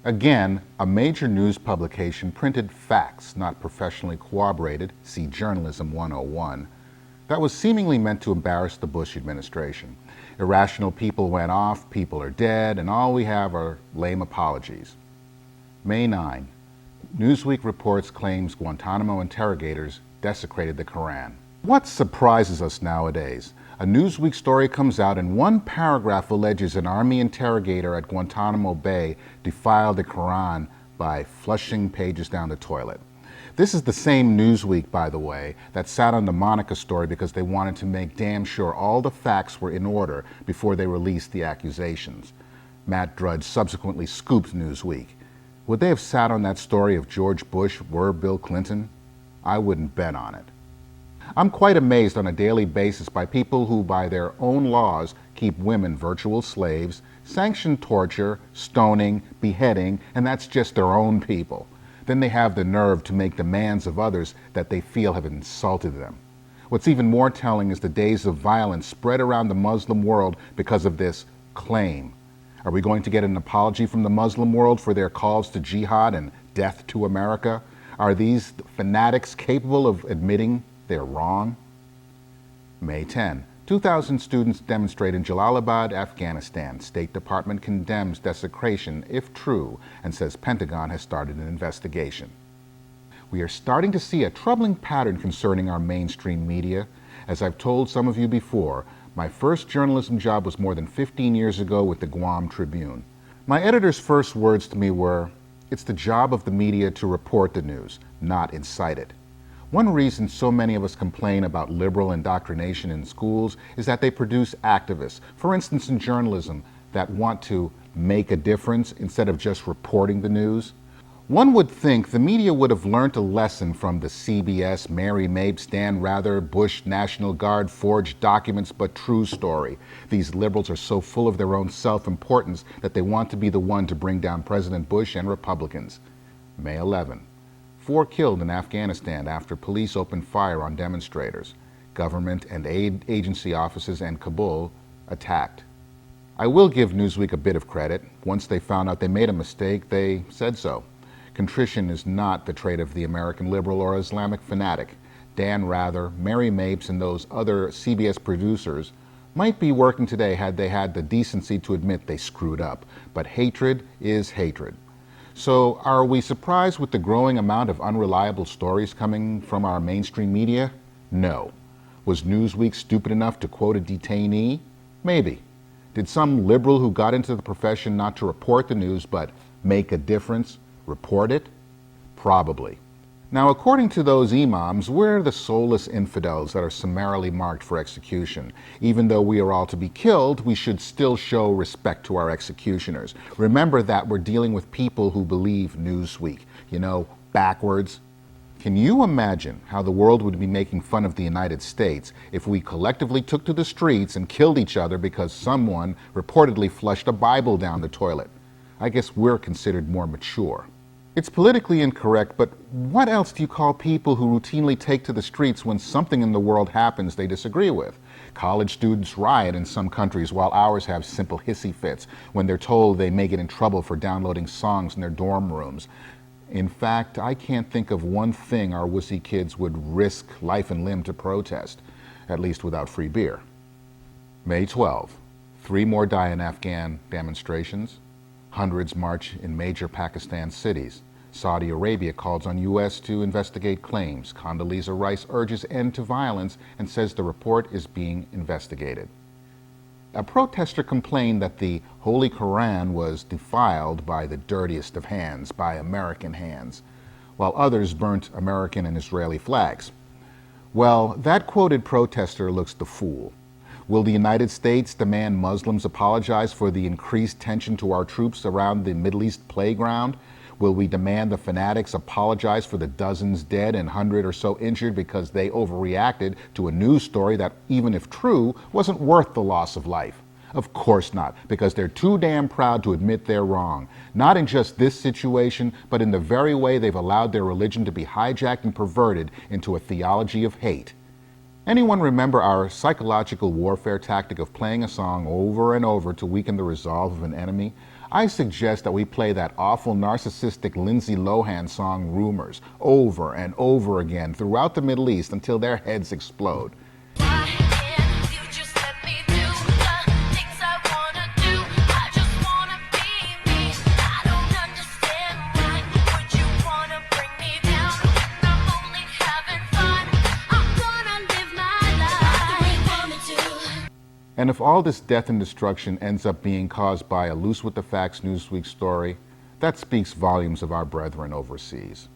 Again, a major news publication printed facts not professionally corroborated, see Journalism 101, that was seemingly meant to embarrass the Bush administration. Irrational people went off, people are dead, and all we have are lame apologies. May 9, Newsweek reports claims Guantanamo interrogators desecrated the Quran. What surprises us nowadays? A Newsweek story comes out and one paragraph alleges an Army interrogator at Guantanamo Bay defiled the Quran by flushing pages down the toilet. This is the same Newsweek, by the way, that sat on the Monica story because they wanted to make damn sure all the facts were in order before they released the accusations. Matt Drudge subsequently scooped Newsweek. Would they have sat on that story if George Bush were Bill Clinton? I wouldn't bet on it. I'm quite amazed on a daily basis by people who, by their own laws, keep women virtual slaves, sanction torture, stoning, beheading, and that's just their own people. Then they have the nerve to make demands of others that they feel have insulted them. What's even more telling is the days of violence spread around the Muslim world because of this claim. Are we going to get an apology from the Muslim world for their calls to jihad and death to America? Are these fanatics capable of admitting they're wrong? May 10. 2,000 students demonstrate in Jalalabad, Afghanistan. State Department condemns desecration, if true, and says Pentagon has started an investigation. We are starting to see a troubling pattern concerning our mainstream media. As I've told some of you before, my first journalism job was more than 15 years ago with the Guam Tribune. My editor's first words to me were, "It's the job of the media to report the news, not incite it." One reason so many of us complain about liberal indoctrination in schools is that they produce activists, for instance in journalism, that want to make a difference instead of just reporting the news. One would think the media would have learned a lesson from the CBS, Mary Mapes, Dan Rather, Bush, National Guard, forged documents but true story. These liberals are so full of their own self-importance that they want to be the one to bring down President Bush and Republicans. May 11. 4 killed in Afghanistan after police opened fire on demonstrators. Government and aid agency offices in Kabul attacked. I will give Newsweek a bit of credit. Once they found out they made a mistake, they said so. Contrition is not the trait of the American liberal or Islamic fanatic. Dan Rather, Mary Mapes, and those other CBS producers might be working today had they had the decency to admit they screwed up. But hatred is hatred. So are we surprised with the growing amount of unreliable stories coming from our mainstream media? No. Was Newsweek stupid enough to quote a detainee? Maybe. Did some liberal who got into the profession not to report the news but make a difference report it? Probably. Now, according to those imams, we're the soulless infidels that are summarily marked for execution. Even though we are all to be killed, we should still show respect to our executioners. Remember that we're dealing with people who believe Newsweek, backwards. Can you imagine how the world would be making fun of the United States if we collectively took to the streets and killed each other because someone reportedly flushed a Bible down the toilet? I guess we're considered more mature. It's politically incorrect, but what else do you call people who routinely take to the streets when something in the world happens they disagree with? College students riot in some countries while ours have simple hissy fits when they're told they may get in trouble for downloading songs in their dorm rooms. In fact, I can't think of one thing our wussy kids would risk life and limb to protest, at least without free beer. May 12. 3 more die in Afghan demonstrations. Hundreds march in major Pakistan cities. Saudi Arabia calls on U.S. to investigate claims. Condoleezza Rice urges end to violence and says the report is being investigated. A protester complained that the Holy Quran was defiled by the dirtiest of hands, by American hands, while others burnt American and Israeli flags. Well, that quoted protester looks the fool. Will the United States demand Muslims apologize for the increased tension to our troops around the Middle East playground? Will we demand the fanatics apologize for the dozens dead and 100 or so injured because they overreacted to a news story that, even if true, wasn't worth the loss of life? Of course not, because they're too damn proud to admit they're wrong. Not in just this situation, but in the very way they've allowed their religion to be hijacked and perverted into a theology of hate. Anyone remember our psychological warfare tactic of playing a song over and over to weaken the resolve of an enemy? I suggest that we play that awful narcissistic Lindsay Lohan song Rumors over and over again throughout the Middle East until their heads explode. And if all this death and destruction ends up being caused by a Loose with the Facts Newsweek story, that speaks volumes of our brethren overseas.